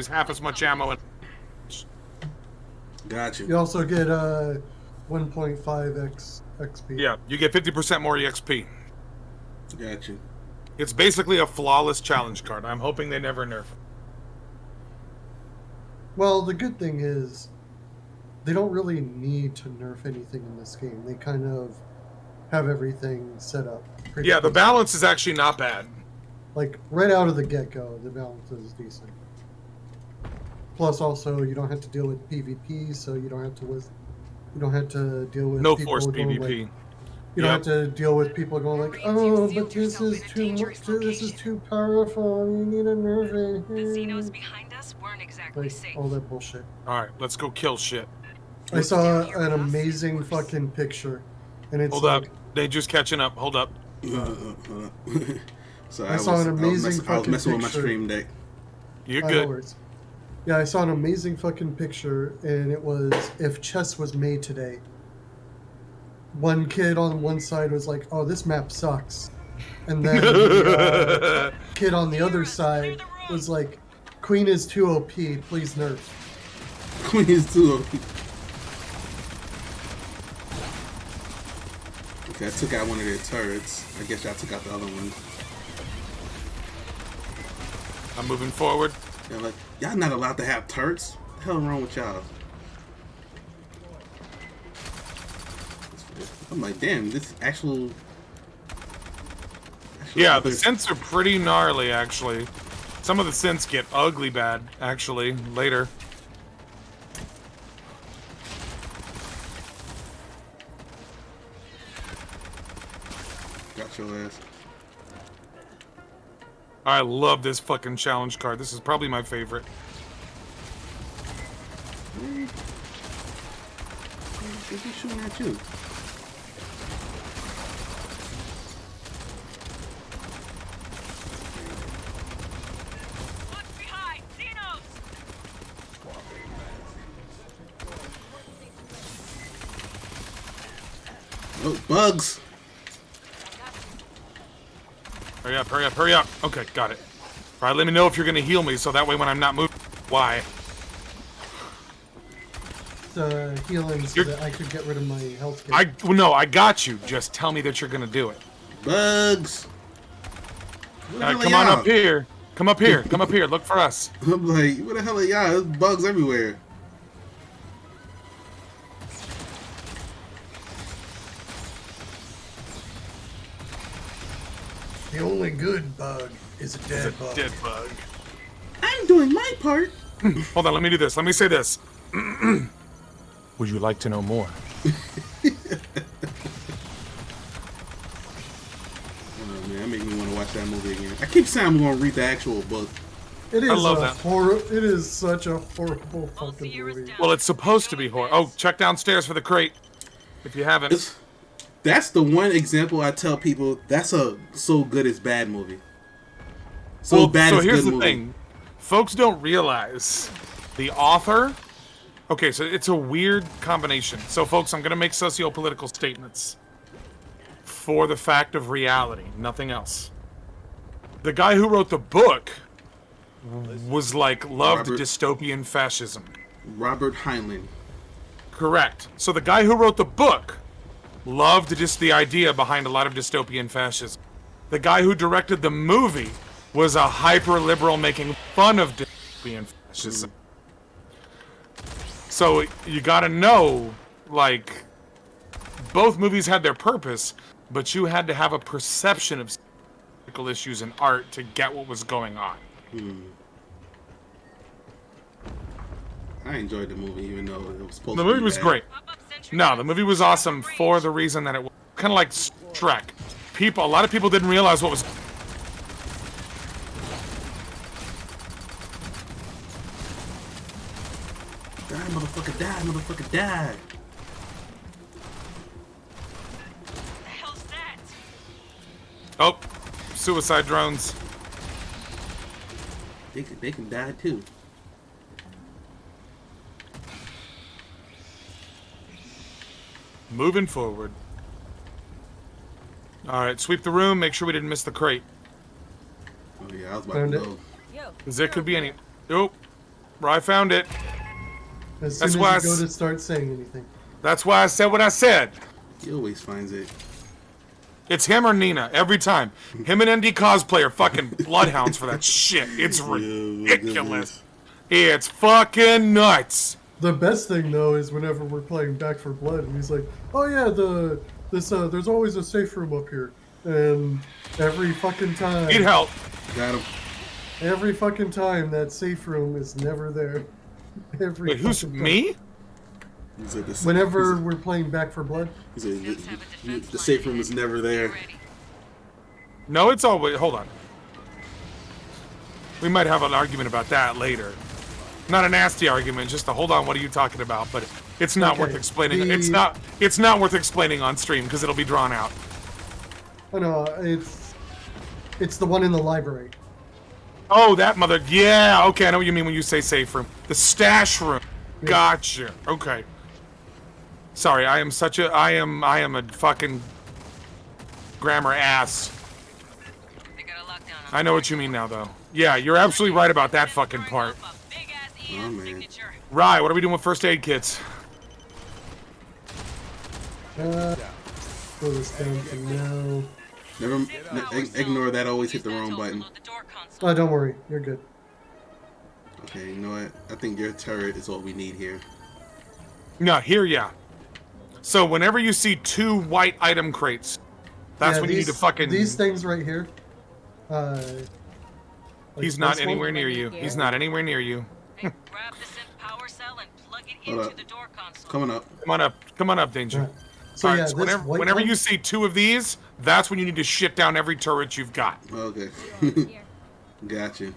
use half as much ammo. And Got You you. also get 1.5x XP. yeah, you get 50% more EXP. Got you. It's basically a flawless challenge card. I'm hoping they never nerf it. Well, the good thing is they don't really need to nerf anything in this game. They kind of have everything set up. Yeah, the balance is actually not bad. Like right out of the get-go, the balance is decent. Plus, also you don't have to deal with PvP, so you don't have to deal with No people forced going PvP. like, you don't have to deal with people going like, oh, but this is too much. This is too powerful. You need to nerf it. The Xenos behind us weren't exactly Like safe. all that bullshit. All right, let's go kill shit. I saw an amazing fucking picture, and it's Hold like, up. They just catching up. Hold up. So I saw an amazing I was fucking messing with my picture. stream deck. You're no good. worries. Yeah, I saw an amazing fucking picture, and it was if chess was made today. One kid on one side was like, "Oh, this map sucks," and then the kid on the other side was like, "Queen is too OP. Please nerf." Queen is too OP. Okay, I took out one of their turrets. I guess y'all took out the other one. I'm moving forward. They're like, y'all not allowed to have turrets? What the hell wrong with y'all? I'm like, damn, this actual Yeah, other- the synths are pretty gnarly, actually. Some of the synths get ugly bad, actually, later. Got your ass. I love this fucking challenge card. This is probably my favorite. Is he shooting at you? Look behind! Xenos! Oh, bugs! Hurry up, hurry up, hurry up. Okay, got it. All right, let me know if you're going to heal me, so that way when I'm not moving... Why? Healing so You're- that I could get rid of my health kit. No, I got you. Just tell me that you're going to do it. Bugs! Where the All right, hell are come on y'all? up here. Come up here. Come up here. Look for us. I'm like, where the hell are y'all? There's bugs everywhere. The only good bug is a dead bug. Dead bug. I'm doing my part. Hold on, let me do this. Let me say this. Would you like to know more? Oh man, that makes me want to watch that movie again. I keep saying I'm going to read the actual book. It is I love that. It is such a horrible fucking Sierra's movie. down. Well, it's supposed to be horror. Oh, check downstairs for the crate. If you haven't. That's the one example I tell people. That's a so good it's bad movie. So bad so it's here's good the movie. thing. Folks don't realize the author... Okay, so it's a weird combination. So, folks, I'm going to make socio-political statements for the fact of reality, nothing else. The guy who wrote the book was like, loved Robert- dystopian fascism. Robert Heinlein. Correct. So the guy who wrote the book loved just the idea behind a lot of dystopian fascism. The guy who directed the movie was a hyper-liberal making fun of dystopian fascism. So you gotta know, like, both movies had their purpose, but you had to have a perception of political issues in art to get what was going on. I enjoyed the movie, even though it was supposed The to be movie was bad. great. Pop-up sentry No, the guns. movie was awesome for the reason that it was kind of like Shrek. A lot of people didn't realize what was. Die, motherfucker, die, motherfucker, die. What the hell's that? Oh, suicide drones. They can die too. Moving forward. All right, sweep the room. Make sure we didn't miss the crate, Oh yeah, I was about Found to it. go. Yo, because there could be any. Oh, I found it. As That's soon why as you go to start saying anything. That's why I said what I said. He always finds it. It's him or Nina every time. Him and ND Cosplay are fucking bloodhounds for that shit. It's ridiculous. It's fucking nuts. The best thing though is whenever we're playing Back for Blood, and he's like, "Oh yeah, there's always a safe room up here," and every fucking time. Need help. Got him. Every fucking time that safe room is never there. Every Wait, who's fucking time. me? He's like, Whenever we're playing Back for Blood. he's like, the safe room is never there. No, it's always. Hold on. We might have an argument about that later. Not a nasty argument, just a hold on. What are you talking about? But it's not worth explaining. It's not worth explaining on stream because it'll be drawn out. Oh no, it's the one in the library. Oh, that mother. Yeah. Okay, I know what you mean when you say safe room. The stash room. Yeah. Gotcha. Okay. Sorry, I am a fucking grammar ass. They got a lockdown on I know what you mean now, though. Yeah, you're absolutely right about that fucking part. Oh, man. Right, what are we doing with first aid kits? Slow this down for now. Ignore that. Always hit the wrong button. Oh, don't worry, you're good. Okay, you know what? I think your turret is what we need here. No, here, yeah. So whenever you see 2 white item crates, that's when you need to fucking... These things right here. He's not anywhere near you. He's not anywhere near you. Grab the synth power cell and plug it Hold into up. the door console. Coming up. Come on up, Danger. Right. So Alright, yeah, so this whenever you see 2 of these, that's when you need to shit down every turret you've got. Okay. Gotcha.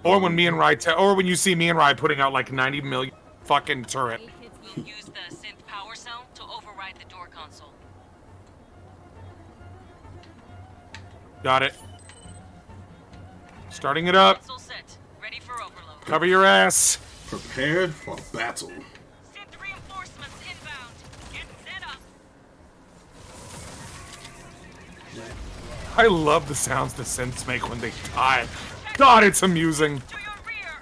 Or when me and Rye, or when you see me and Rye putting out like 90 million fucking turret. We'll use the synth power cell to override the door console. Got it. Starting it up. Console set. Ready for overload. Cover your ass. Prepared for battle. Synth reinforcements inbound. Get set up. I love the sounds the synths make when they die. God, it's amusing. To your rear.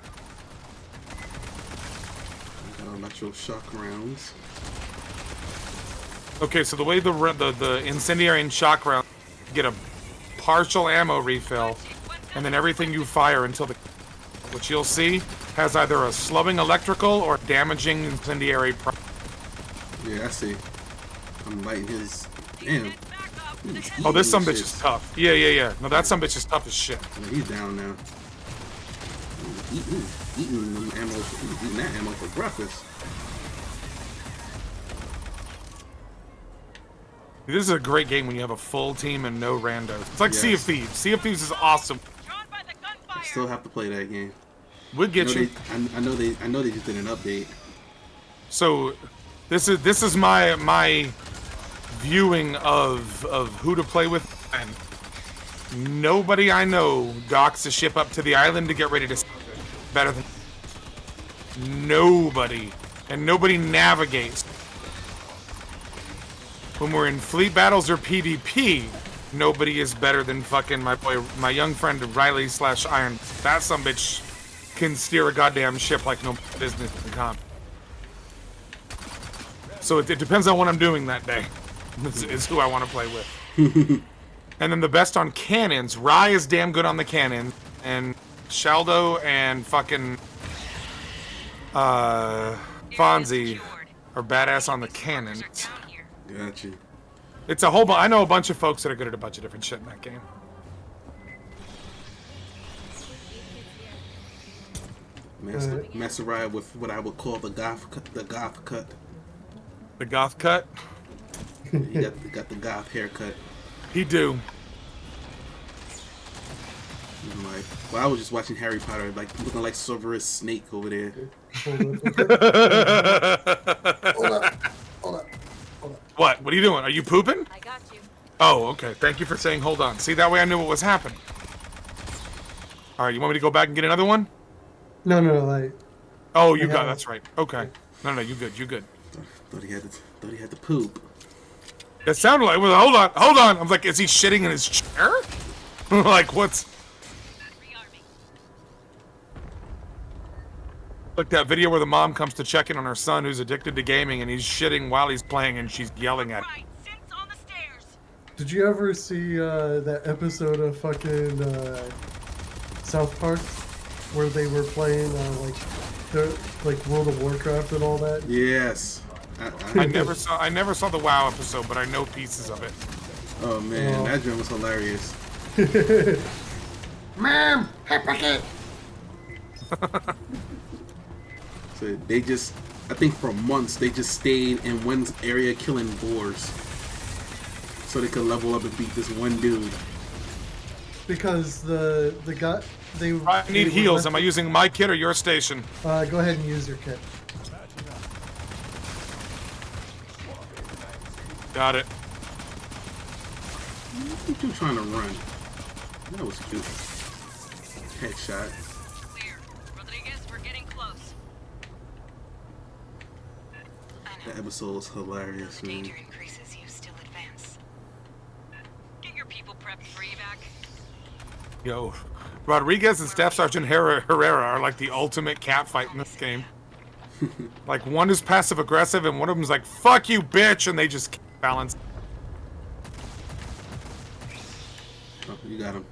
Got electro shock rounds. Okay, so the way the incendiary and shock round get a partial ammo refill, and then everything you fire until the, which you'll see, has either a slubbing electrical or damaging incendiary. Yeah, I see. I'm lighting his. Damn. Oh, this some bitch is tough. Yeah. No, that some bitch is tough as shit. Yeah, he's down now. Eating them ammo. Eating that ammo for breakfast. This is a great game when you have a full team and no randos. It's like Sea of Yes. Thieves. Sea of Thieves is awesome. Drawn by the gunfire. I still have to play that game. We'll get you. I know they just did an update. So, this is my viewing of who to play with, and nobody I know docks the ship up to the island to get ready to better than nobody, and nobody navigates. When we're in fleet battles or PvP, nobody is better than fucking my young friend Riley / Iron. That sumbitch can steer a goddamn ship like no business in comp. So it depends on what I'm doing that day. Is who I want to play with. And then the best on cannons. Rye is damn good on the cannon, and Shaldo and fucking Fonzie are badass on the cannons. Gotcha. It's a whole I know a bunch of folks that are good at a bunch of different shit in that game. Mess around with what I would call the goth cut. The goth cut? You got the goth haircut. He do. I'm like, well, I was just watching Harry Potter, like looking like Severus Snape over there. Hold up. What? What are you doing? Are you pooping? I got you. Oh, okay. Thank you for saying hold on. See, that way I knew what was happening. All right, you want me to go back and get another one? No. Oh, you got. have- That's right. Okay. No, you good. You good. Thought he had to poop. It sounded like. Well, hold on. I'm like, is he shitting in his chair? Like, what's? Rearming. Like that video where the mom comes to check in on her son who's addicted to gaming and he's shitting while he's playing and she's yelling at him. Right, since on the stairs. Did you ever see that episode of fucking South Park where they were playing like World of Warcraft and all that? Yes. I never saw the WoW episode, but I know pieces of it. Oh man, that joke was hilarious. Mom, hypocrite. So they just, I think for months they just stayed in one area killing boars, so they could level up and beat this one dude. Because the guy I need heals. Am I using my kit or your station? Go ahead and use your kit. Got it. What you trying to run? That was cute. Headshot. Clear. Rodriguez, we're getting close. That episode was hilarious, man. Danger increases, you still advance. Get your people prepped for evac. Yo, Rodriguez and Staff Sergeant Herrera are like the ultimate catfight in this game. Like, one is passive aggressive and one of them's like, fuck you, bitch, and they just balance. Oh, you got him.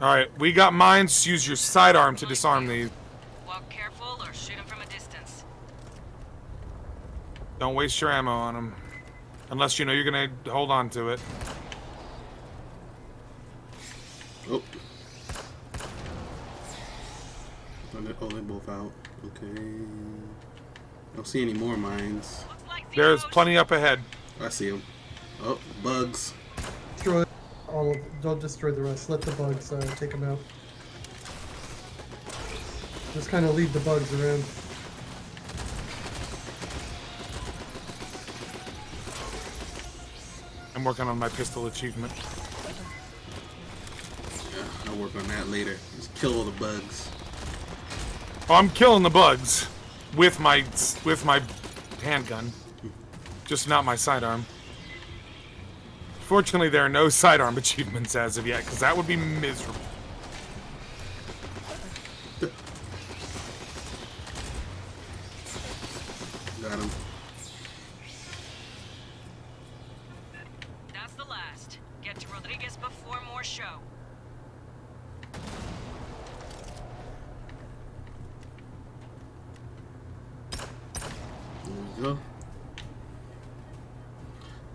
Alright, we got mines. Use your sidearm to disarm these. Walk careful or shoot them from a distance. Don't waste your ammo on them. Unless you know you're gonna hold on to it. Oh. Oh, they're both out. Okay. Don't see any more mines. Looks like There's C.O.O.L. plenty up ahead. I see them. Oh, bugs. Destroy all of. Don't destroy the rest. Let the bugs take them out. Just kind of leave the bugs around. I'm working on my pistol achievement. Yeah, I'll work on that later. Just kill all the bugs. Oh, I'm killing the bugs with my handgun, just not my sidearm. Fortunately, there are no sidearm achievements as of yet, because that would be miserable. Got him. That's the last. Get to Rodriguez before more show. There we go.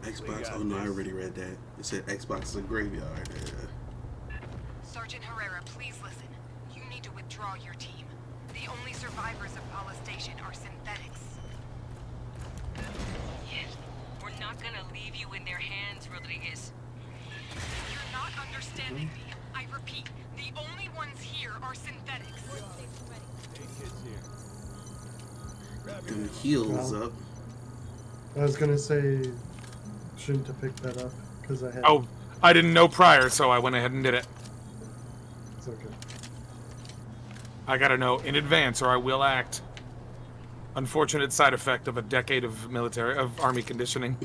Xbox. Oh no, I already read that. It said Xbox is a graveyard. Sergeant Herrera, please listen. You need to withdraw your team. The only survivors of Paula Station are synthetics. Yes. We're not gonna leave you in their hands, Rodriguez. You're not understanding me. I repeat, the only ones here are synthetics. Them heals up. I was gonna say, shouldn't have picked that up because I had. Oh, I didn't know prior, so I went ahead and did it. It's okay. I gotta know in advance, or I will act. Unfortunate side effect of a decade of army conditioning.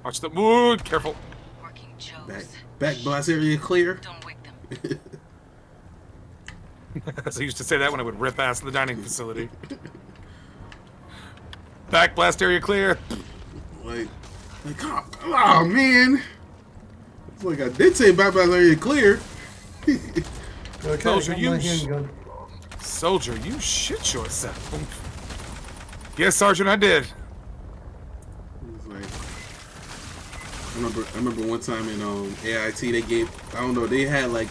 Watch the wood. Careful. Working Joes. Back blast area clear. Don't wake them. As I used to say that when I would rip ass in the dining facility. Back blast area clear. Like, oh man. It's like I did say back blast area clear. Okay, Soldier, got my you handgun. Soldier, you shit yourself. Yes, Sergeant, I did. It's like, I remember one time in AIT they gave, I don't know, they had like,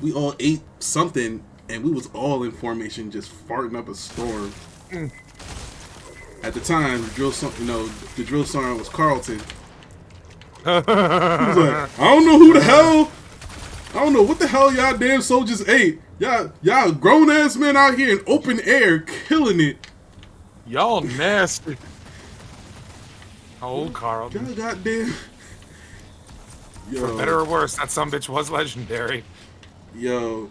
we all ate something and we was all in formation just farting up a storm. At the time, the drill sergeant was Carlton. He was like, I don't know who the hell, I don't know what the hell y'all damn soldiers ate. Y'all grown ass men out here in open air killing it. Y'all nasty. Old Carlton. God goddamn. Yo, For better or worse, that sumbitch was legendary. Yo,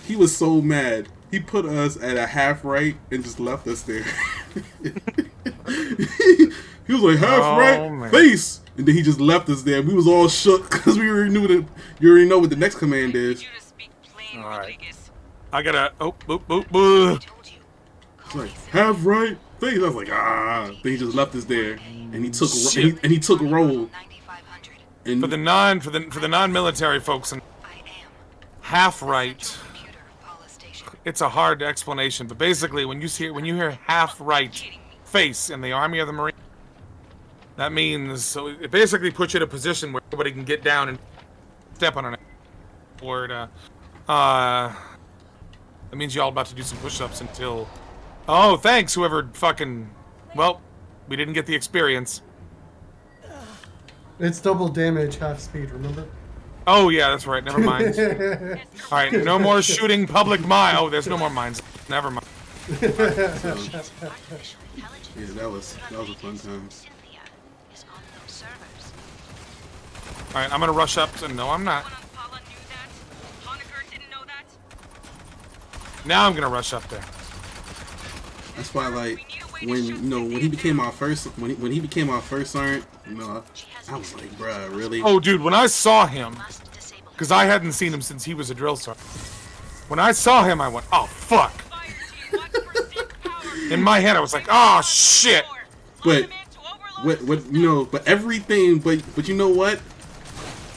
he was so mad. He put us at a half right and just left us there. He was like, half right, man. face. And then he just left us there. We was all shook because we already knew that. You already know what the next command is. You to speak plain, All right. Rodriguez. I gotta. Oh, boop, boop, I boop. told you. It's like, have right face. I was like, ah. Then he just left us there, and he took Shit. and he took a roll. 9500. And For the non-military folks, and I am. half right. Computer of Paula Station. It's a hard explanation, but basically, when you hear half right face in the Army of the Marine, that means so it basically puts you in a position where everybody can get down and step on an word. That means y'all about to do some push-ups until. Oh, thanks, whoever fucking. Well, we didn't get the experience. It's double damage, half speed, remember? Oh yeah, that's right. Never mind. All right, no more shooting public mine. Oh, there's no more mines. Never mind. Artificial intelligence. yeah, that was a fun time. Cynthia is on those servers. All right, I'm gonna rush up to. No, I'm not. Someone on Paula knew that. Honecker didn't know that. Now I'm gonna rush up there. That's why, like, when he became our first sergeant, you know, I was like, bruh, really? Oh, dude, when I saw him, Must disable because I hadn't seen him since he was a drill sergeant. When I saw him, I went, oh fuck. Fireteam. Watch for sync power. In my head, I was like, oh shit. But but everything, but you know what?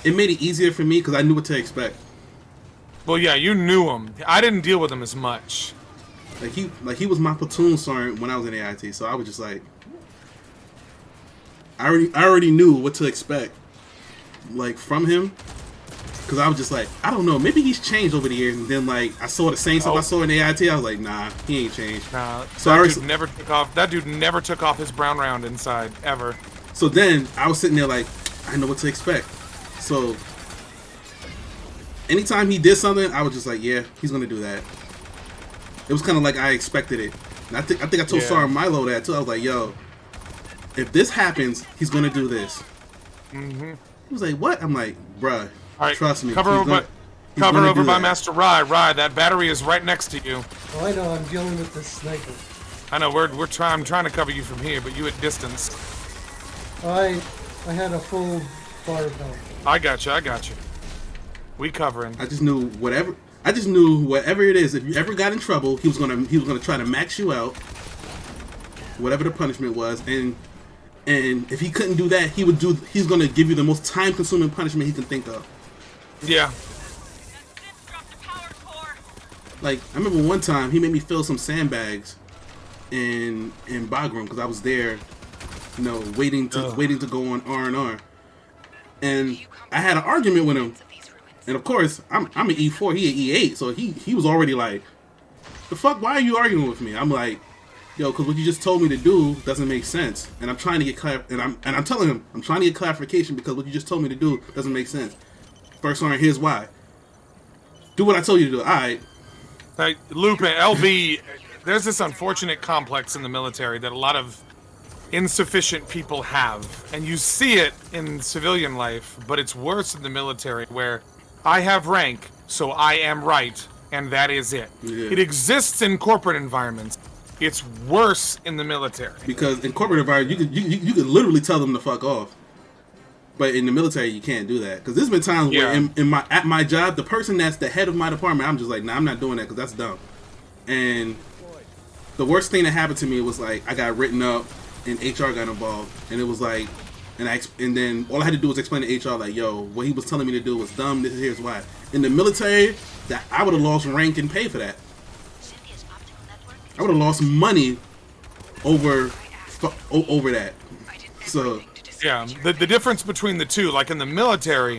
It made it easier for me because I knew what to expect. Well, yeah, you knew him. I didn't deal with him as much. He was my platoon sergeant when I was in AIT, so I was just like, I already knew what to expect, like, from him, because I was just like, I don't know, maybe he's changed over the years. And then, like, I saw the same stuff I saw in AIT. I was like, nah, he ain't changed. Nah, So that I dude never took off. That dude never took off his brown round inside ever. So then I was sitting there like, I know what to expect. So anytime he did something, I was just like, yeah, he's gonna do that. It was kind of like I expected it. And I think I told Yeah. Sergeant Milo that too. I was like, yo, if this happens, he's gonna do this. Mm-hmm. He was like, what? I'm like, bruh, All right, trust me. Cover he's over, gonna- he's cover gonna over do by that. Master Rye. Rye, that battery is right next to you. Oh, I know, I'm dealing with this sniper. I know I'm trying to cover you from here, but you at distance. I had a full bar of health. I got you. We covering. I just knew whatever it is. If you ever got in trouble, he was gonna try to max you out, whatever the punishment was, and if he couldn't do that, he's gonna give you the most time-consuming punishment he can think of. Yeah. Drop the power core. Like, I remember one time he made me fill some sandbags in Bagram because I was there, you know, waiting to go on R&R, and I had an argument with him. And of course, I'm an E4, he an E8, so he was already like, the fuck, why are you arguing with me? I'm like, yo, because what you just told me to do doesn't make sense. And I'm trying to get I'm telling him, I'm trying to get clarification because what you just told me to do doesn't make sense. First one, here's why. Do what I told you to do. Alright. Like, Lupin, LB, there's this unfortunate complex in the military that a lot of insufficient people have. And you see it in civilian life, but it's worse in the military where I have rank, so I am right, and that is it. Yeah. It exists in corporate environments. It's worse in the military. Because in corporate environment, you could literally tell them to fuck off. But in the military, you can't do that. Because there's been times where at my job, the person that's the head of my department, I'm just like, nah, I'm not doing that because that's dumb. And the worst thing that happened to me was like, I got written up and HR got involved. And it was like, and then all I had to do was explain to HR like, yo, what he was telling me to do was dumb. Here's why. In the military, that I would have lost rank and pay for that. I would have lost money over that. So Yeah, the difference between the two, like in the military,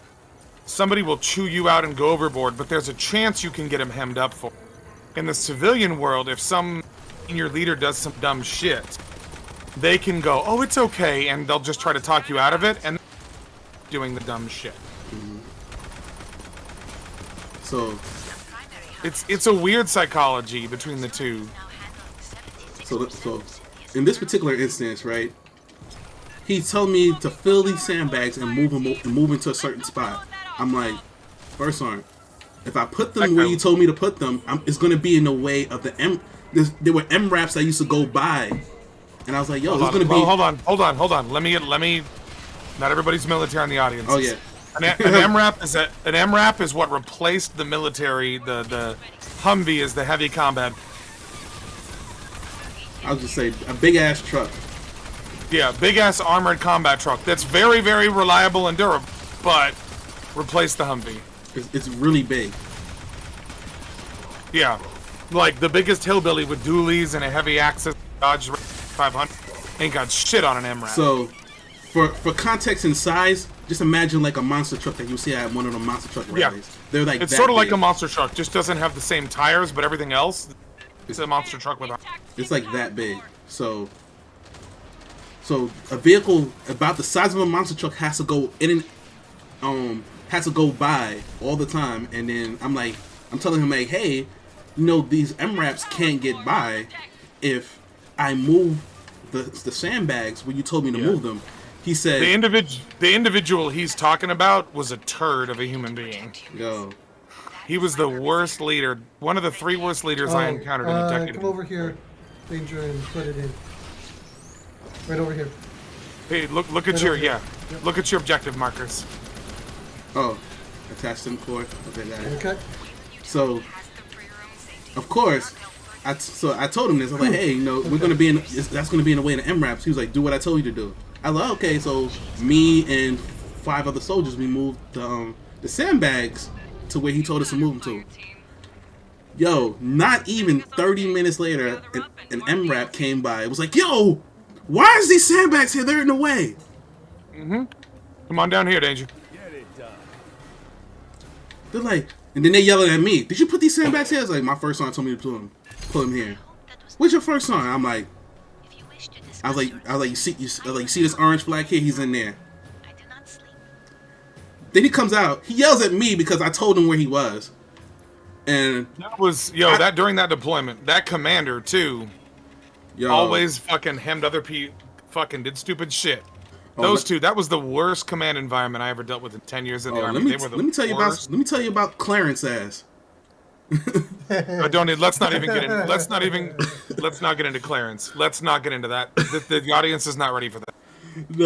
somebody will chew you out and go overboard, but there's a chance you can get them hemmed up for. In the civilian world, if some senior leader does some dumb shit, they can go, oh, it's okay, and they'll just try to talk you out of it, and doing the dumb shit. So it's a weird psychology between the two. So in this particular instance, right, he told me to fill these sandbags and move into a certain spot. I'm like, first arm, if I put them where you told me to put them, it's going to be in the way of the there were M-Raps that used to go by. And I was like, yo, this is going to be... Hold on. Let me Not everybody's military in the audience. Oh yeah. An MRAP is what replaced the military. The Humvee is the heavy combat. I was just say a big ass truck. Yeah, big ass armored combat truck that's very, very reliable and durable, but replaced the Humvee. It's really big. Yeah, like the biggest hillbilly with dualies and a heavy axis Dodge 500 ain't got shit on an MRAP. So, for context and size, just imagine like a monster truck that you see at one of the monster truck rallies. They're like it's that sort of like big. a monster truck, just doesn't have the same tires, but everything else, it's a monster truck with. It's like that big. So a vehicle about the size of a monster truck has to go in and has to go by all the time. And then I'm telling him like, hey, you know, these MRAPs can't get by if I move the sandbags where you told me to move them. He said The individual he's talking about was a turd of a human being. Yo, He was the worst leader, one of the 3 worst leaders I encountered in a decade. Come over here, Danger, and put it in. Right over here. Hey, look at your look at your objective markers. oh, attach them cord. Okay, got it. Okay. So, of course, I told him this. I was like, hey, you know, we're gonna be in. That's gonna be in the way of the MRAPs. He was like, do what I told you to do. I was like, okay. So me and 5 other soldiers, we moved the sandbags to where he told us to move them to. Yo, not even 30 minutes later, an MRAP came by. It was like, yo, why is these sandbags here? They're in the way. Come on down here, Danger. They're like, and then they yelling at me. Did you put these sandbags here? I was like, my first son told me to put them here. What's your first son? I'm like, I was like, you see this orange flag here? He's in there. Then he comes out. He yells at me because I told him where he was. And That was during that deployment, that commander too. yo, Always fucking hemmed other people, fucking did stupid shit. Those two, that was the worst command environment I ever dealt with in 10 years in the army. They were the let me tell you about Clarence ass. Let's not get into Clarence. Let's not get into that. The audience is not ready for that. No.